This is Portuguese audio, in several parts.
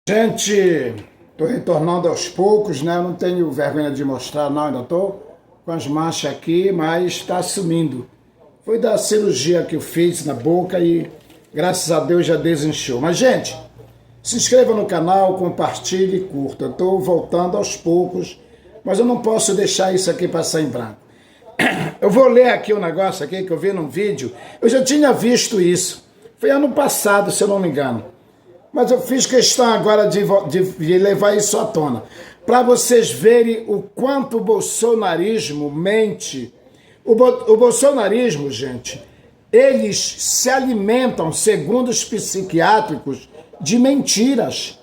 Gente, estou retornando aos poucos, né? Eu não tenho vergonha de mostrar, não, ainda estou com as manchas aqui, mas está sumindo. Foi da cirurgia que eu fiz na boca e, graças a Deus, já desinchou. Mas, gente, se inscreva no canal, compartilhe e curta. Eu estou voltando aos poucos, mas eu não posso deixar isso aqui passar em branco. Eu vou ler aqui um negócio aqui que eu vi num vídeo. Eu já tinha visto isso. Foi ano passado, se eu não me engano. Mas eu fiz questão agora de levar isso à tona, para vocês verem o quanto o bolsonarismo mente. O bolsonarismo, gente, eles se alimentam, segundo os psiquiátricos, de mentiras.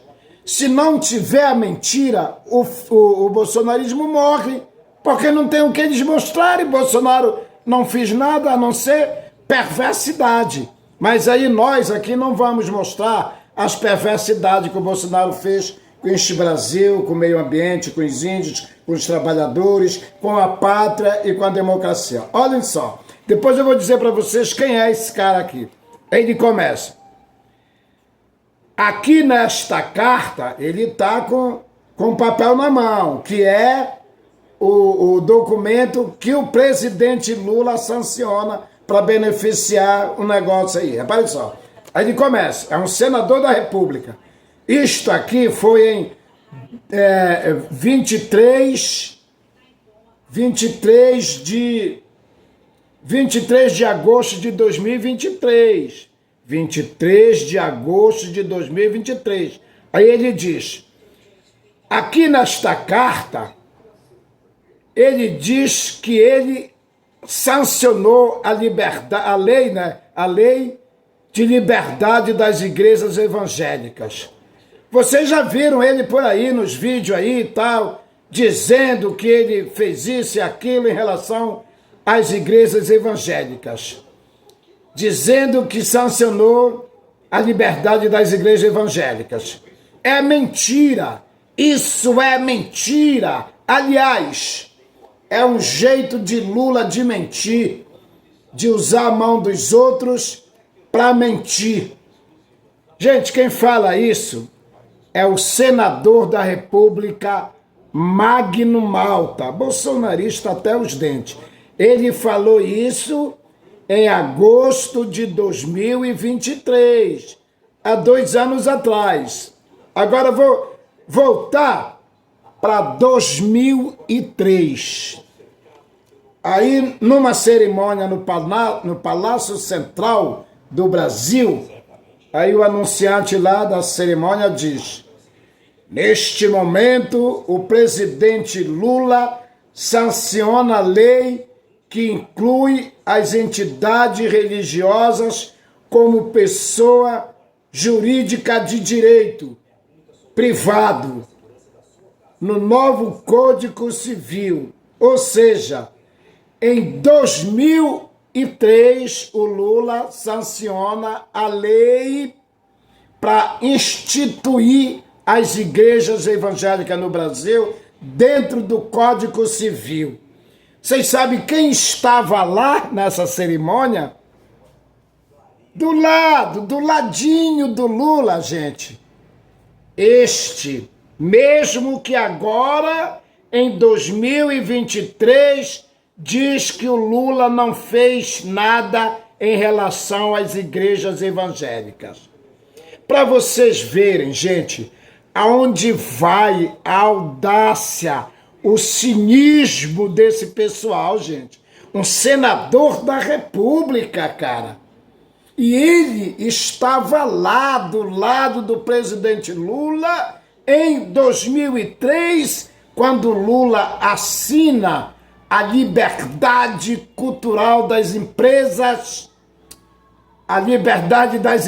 Se não tiver a mentira, o bolsonarismo morre, porque não tem o que eles mostrarem. Bolsonaro não fez nada a não ser perversidade. Mas aí nós aqui não vamos mostrar as perversidades que o Bolsonaro fez com este Brasil, com o meio ambiente, com os índios, com os trabalhadores, com a pátria e com a democracia. Olhem só, depois eu vou dizer para vocês quem é esse cara aqui. Ele começa. Aqui nesta carta, ele está com o papel na mão, que é o documento que o presidente Lula sanciona para beneficiar o negócio aí. Repare só. Aí ele começa, é um senador da República. Isto aqui foi em 23 de agosto de 2023. 23 de agosto de 2023. Aí ele diz, aqui nesta carta, ele diz que ele sancionou a lei, né? A lei de liberdade das igrejas evangélicas. Vocês já viram ele por aí nos vídeos aí e tal, dizendo que ele fez isso e aquilo em relação às igrejas evangélicas. Dizendo que sancionou a liberdade das igrejas evangélicas. É mentira. Isso é mentira. Aliás, é um jeito de Lula de mentir, de usar a mão dos outros para mentir. Gente, quem fala isso é o senador da República, Magno Malta, bolsonarista até os dentes. Ele falou isso em agosto de 2023, há 2 anos atrás. Agora vou voltar para 2003. Aí, numa cerimônia no Palácio Central do Brasil, aí o anunciante lá da cerimônia diz: neste momento, o presidente Lula sanciona a lei que inclui as entidades religiosas como pessoa jurídica de direito privado no novo Código Civil. Ou seja, em 2003, o Lula sanciona a lei para instituir as igrejas evangélicas no Brasil dentro do Código Civil. Vocês sabem quem estava lá nessa cerimônia? Do lado, do ladinho do Lula, gente. Este, mesmo que agora, em 2023, diz que o Lula não fez nada em relação às igrejas evangélicas. Para vocês verem, gente, aonde vai a audácia, o cinismo desse pessoal, gente. Um senador da República, cara. E ele estava lá do lado do presidente Lula em 2003, quando Lula assina a liberdade cultural das empresas, a liberdade das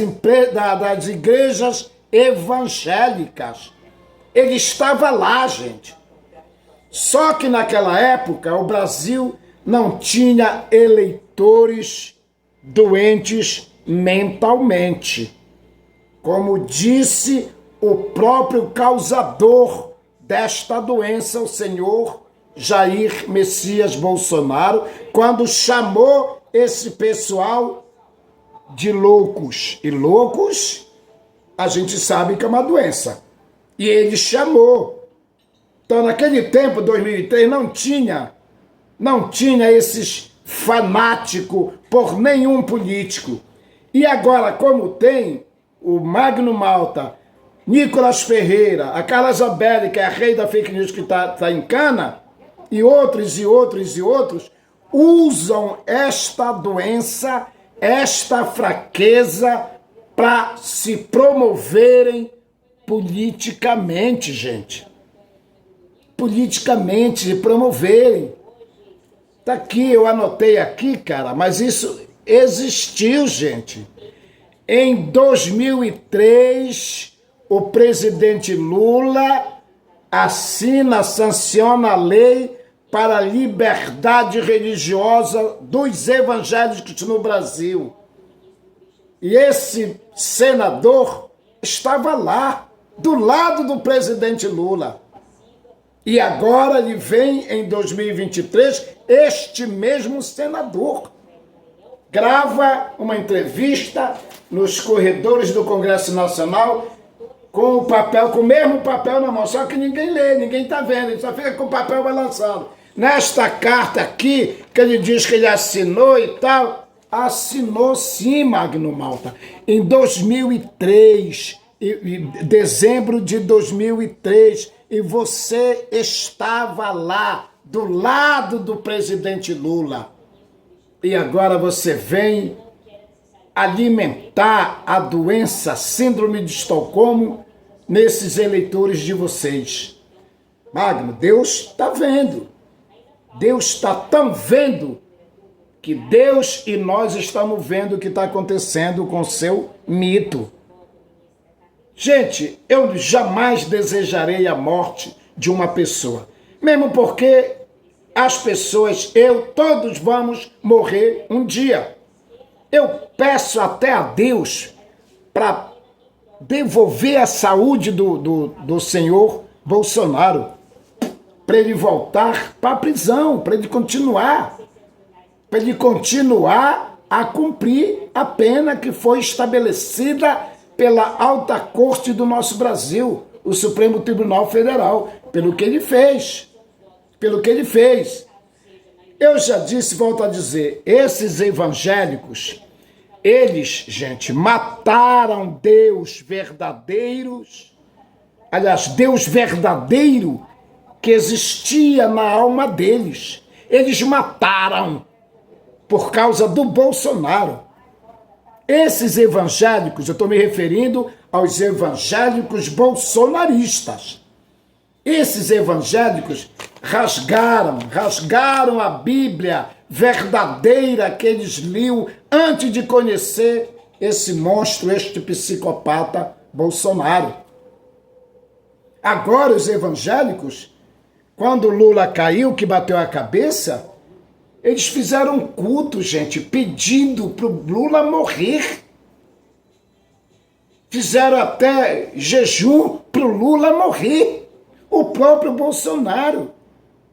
igrejas evangélicas. Ele estava lá, gente. Só que naquela época o Brasil não tinha eleitores doentes mentalmente. Como disse o próprio causador desta doença, o senhor Jair Messias Bolsonaro, quando chamou esse pessoal de loucos. E loucos, a gente sabe que é uma doença. E ele chamou. Então, naquele tempo, 2003, não tinha esses fanáticos por nenhum político. E agora, como tem o Magno Malta, Nicolas Ferreira, a Carla Zambelli, que é a rei da fake news que tá em cana, e outros, usam esta doença, esta fraqueza, para se promoverem politicamente, gente. Politicamente, se promoverem. Tá aqui, eu anotei aqui, cara, mas isso existiu, gente. Em 2003, o presidente Lula sanciona a lei para a liberdade religiosa dos evangélicos no Brasil. E esse senador estava lá, do lado do presidente Lula. E agora ele vem, em 2023, este mesmo senador grava uma entrevista nos corredores do Congresso Nacional com o mesmo papel na mão, só que ninguém lê, ninguém está vendo, ele só fica com o papel balançando. Nesta carta aqui, que ele diz que ele assinou e tal, assinou sim, Magno Malta, em 2003, dezembro de 2003, e você estava lá, do lado do presidente Lula. E agora você vem alimentar a doença síndrome de Estocolmo nesses eleitores de vocês. Magno, Deus está vendo. Deus está tão vendo que Deus e nós estamos vendo o que está acontecendo com o seu mito. Gente, eu jamais desejarei a morte de uma pessoa. Mesmo porque as pessoas, todos vamos morrer um dia. Eu peço até a Deus para devolver a saúde do senhor Bolsonaro, para ele voltar para a prisão, para ele continuar a cumprir a pena que foi estabelecida pela alta corte do nosso Brasil, o Supremo Tribunal Federal, pelo que ele fez. Eu já disse, volto a dizer, esses evangélicos, eles, gente, mataram Deus verdadeiros, aliás, Deus verdadeiro que existia na alma deles. Eles mataram por causa do Bolsonaro. Esses evangélicos, eu estou me referindo aos evangélicos bolsonaristas. Esses evangélicos rasgaram a Bíblia verdadeira que eles liam antes de conhecer esse monstro, este psicopata Bolsonaro. Agora os evangélicos, quando Lula caiu, que bateu a cabeça, eles fizeram um culto, gente, pedindo para o Lula morrer. Fizeram até jejum para o Lula morrer. O próprio Bolsonaro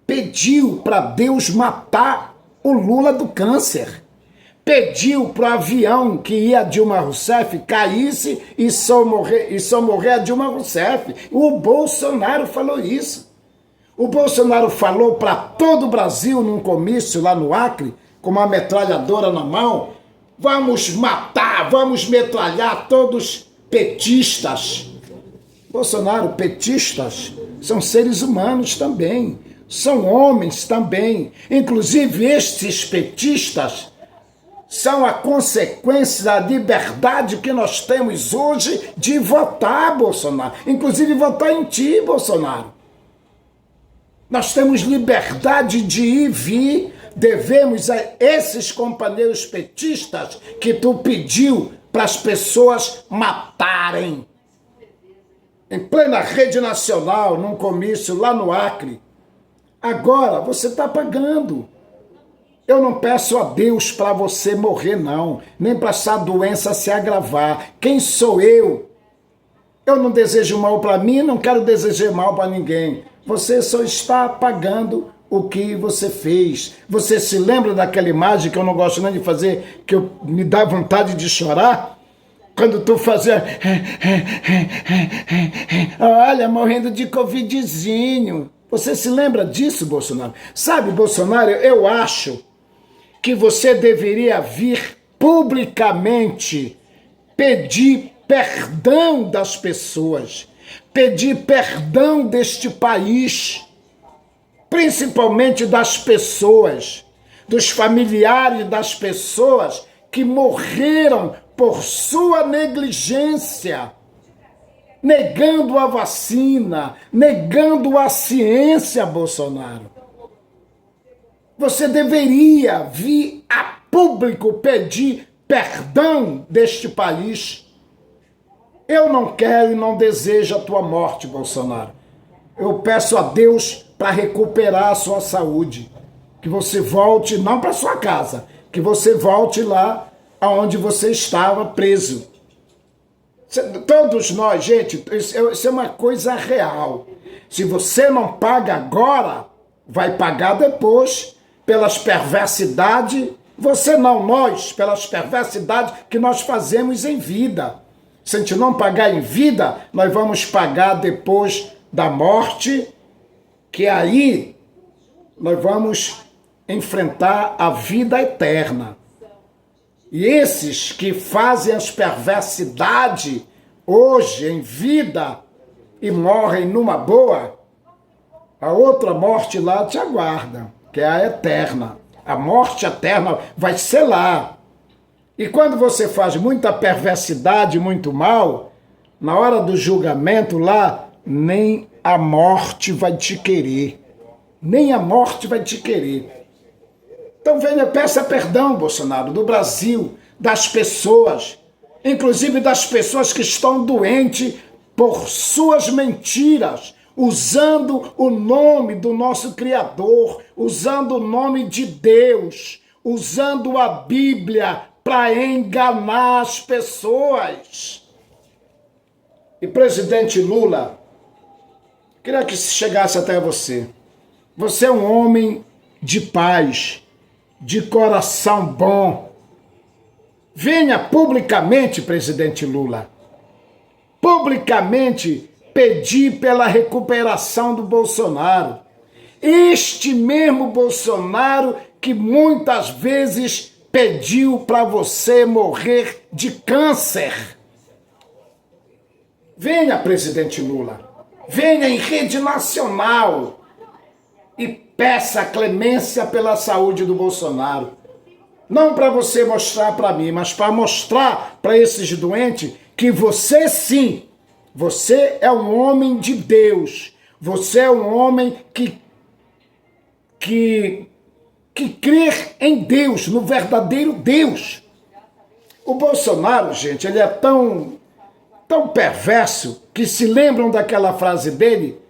pediu para Deus matar o Lula do câncer. Pediu para o avião que ia a Dilma Rousseff caísse e só morrer a Dilma Rousseff. O Bolsonaro falou isso. O Bolsonaro falou para todo o Brasil num comício lá no Acre, com uma metralhadora na mão: vamos matar, vamos metralhar todos petistas. Bolsonaro, petistas são seres humanos também, são homens também. Inclusive estes petistas são a consequência da liberdade que nós temos hoje de votar, Bolsonaro. Inclusive votar em ti, Bolsonaro. Nós temos liberdade de ir e vir, devemos a esses companheiros petistas que tu pediu para as pessoas matarem. Em plena rede nacional, num comício lá no Acre. Agora você está pagando. Eu não peço a Deus para você morrer, não, nem para essa doença se agravar. Quem sou eu? Eu não desejo mal para mim, não quero desejar mal para ninguém. Você só está pagando o que você fez. Você se lembra daquela imagem que eu não gosto nem de fazer, que me dá vontade de chorar? Quando tu fazia... Olha, morrendo de covidzinho. Você se lembra disso, Bolsonaro? Sabe, Bolsonaro, eu acho que você deveria vir publicamente pedir perdão das pessoas, pedir perdão deste país, principalmente das pessoas, dos familiares das pessoas que morreram por sua negligência, negando a vacina, negando a ciência, Bolsonaro. Você deveria vir a público pedir perdão deste país. Eu não quero e não desejo a tua morte, Bolsonaro. Eu peço a Deus para recuperar a sua saúde. Que você volte, não para sua casa, que você volte lá aonde você estava preso. Todos nós, gente, isso é uma coisa real. Se você não paga agora, vai pagar depois, pelas perversidades, você não, nós, pelas perversidades que nós fazemos em vida. Se a gente não pagar em vida, nós vamos pagar depois da morte, que aí nós vamos enfrentar a vida eterna. E esses que fazem as perversidades hoje em vida e morrem numa boa, a outra morte lá te aguarda, que é a eterna. A morte eterna vai ser lá. E quando você faz muita perversidade, muito mal, na hora do julgamento lá, nem a morte vai te querer. Nem a morte vai te querer. Então venha, peça perdão, Bolsonaro, do Brasil, das pessoas, inclusive das pessoas que estão doentes por suas mentiras, usando o nome do nosso Criador, usando o nome de Deus, usando a Bíblia para enganar as pessoas. E presidente Lula, queria que chegasse até você. Você é um homem de paz, de coração bom. Venha publicamente, presidente Lula, publicamente pedir pela recuperação do Bolsonaro. Este mesmo Bolsonaro que muitas vezes pediu para você morrer de câncer. Venha, presidente Lula, venha em rede nacional e peça clemência pela saúde do Bolsonaro. Não para você mostrar para mim, mas para mostrar para esses doentes que você sim, você é um homem de Deus. Você é um homem que crê em Deus, no verdadeiro Deus. O Bolsonaro, gente, ele é tão perverso que se lembram daquela frase dele,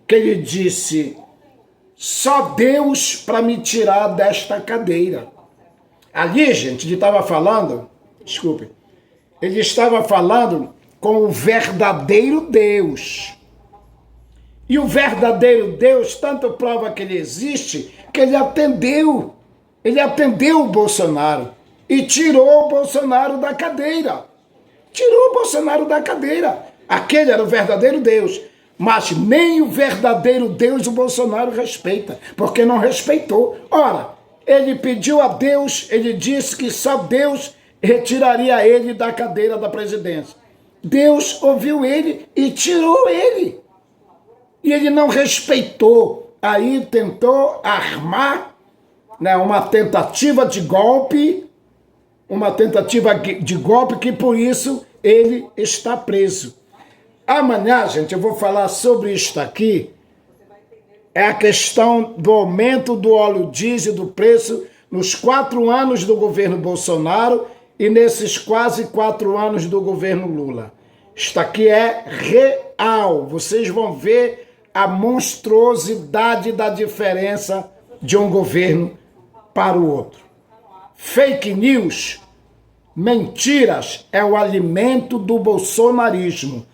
que ele disse: só Deus para me tirar desta cadeira. Ali, gente, ele estava falando, desculpe, ele estava falando com o verdadeiro Deus. E o verdadeiro Deus tanto prova que ele existe, que ele atendeu o Bolsonaro e tirou o Bolsonaro da cadeira. Tirou o Bolsonaro da cadeira. Aquele era o verdadeiro Deus. Mas nem o verdadeiro Deus o Bolsonaro respeita, porque não respeitou. Ora, ele pediu a Deus, ele disse que só Deus retiraria ele da cadeira da presidência. Deus ouviu ele e tirou ele. E ele não respeitou. Aí tentou armar, né, uma tentativa de golpe que por isso ele está preso. Amanhã, gente, eu vou falar sobre isto aqui. É a questão do aumento do óleo diesel, do preço, nos 4 anos do governo Bolsonaro e nesses quase 4 anos do governo Lula. Isto aqui é real. Vocês vão ver a monstruosidade da diferença de um governo para o outro. Fake news, mentiras, é o alimento do bolsonarismo.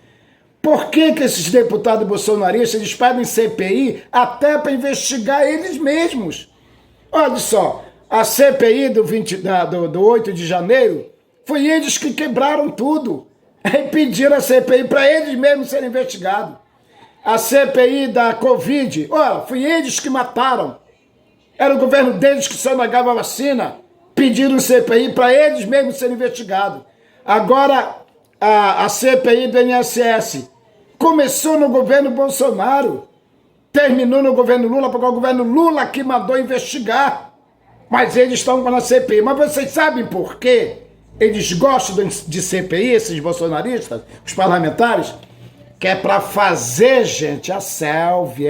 Por que esses deputados bolsonaristas eles pedem CPI até para investigar eles mesmos? Olha só, a CPI do 8 de janeiro, foi eles que quebraram tudo. Aí pediram a CPI para eles mesmos serem investigados. A CPI da Covid, olha, foi eles que mataram. Era o governo deles que só negava a vacina. Pediram CPI para eles mesmos serem investigados. Agora, a CPI do INSS começou no governo Bolsonaro, terminou no governo Lula, porque é o governo Lula que mandou investigar. Mas eles estão com a CPI. Mas vocês sabem por quê? Eles gostam de CPI, esses bolsonaristas, os parlamentares, que é para fazer, gente, a selfie,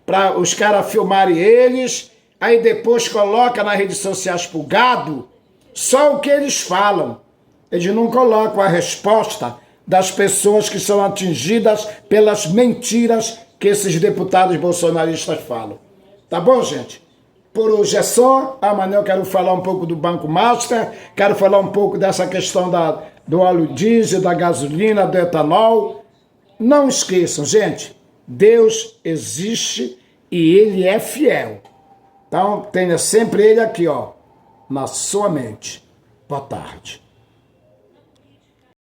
para os caras filmarem eles, aí depois coloca nas redes sociais pro gado só o que eles falam. Eles não colocam a resposta das pessoas que são atingidas pelas mentiras que esses deputados bolsonaristas falam. Tá bom, gente? Por hoje é só. Amanhã eu quero falar um pouco do Banco Master, quero falar um pouco dessa questão do óleo diesel, da gasolina, do etanol. Não esqueçam, gente, Deus existe e Ele é fiel. Então, tenha sempre Ele aqui, ó, na sua mente. Boa tarde.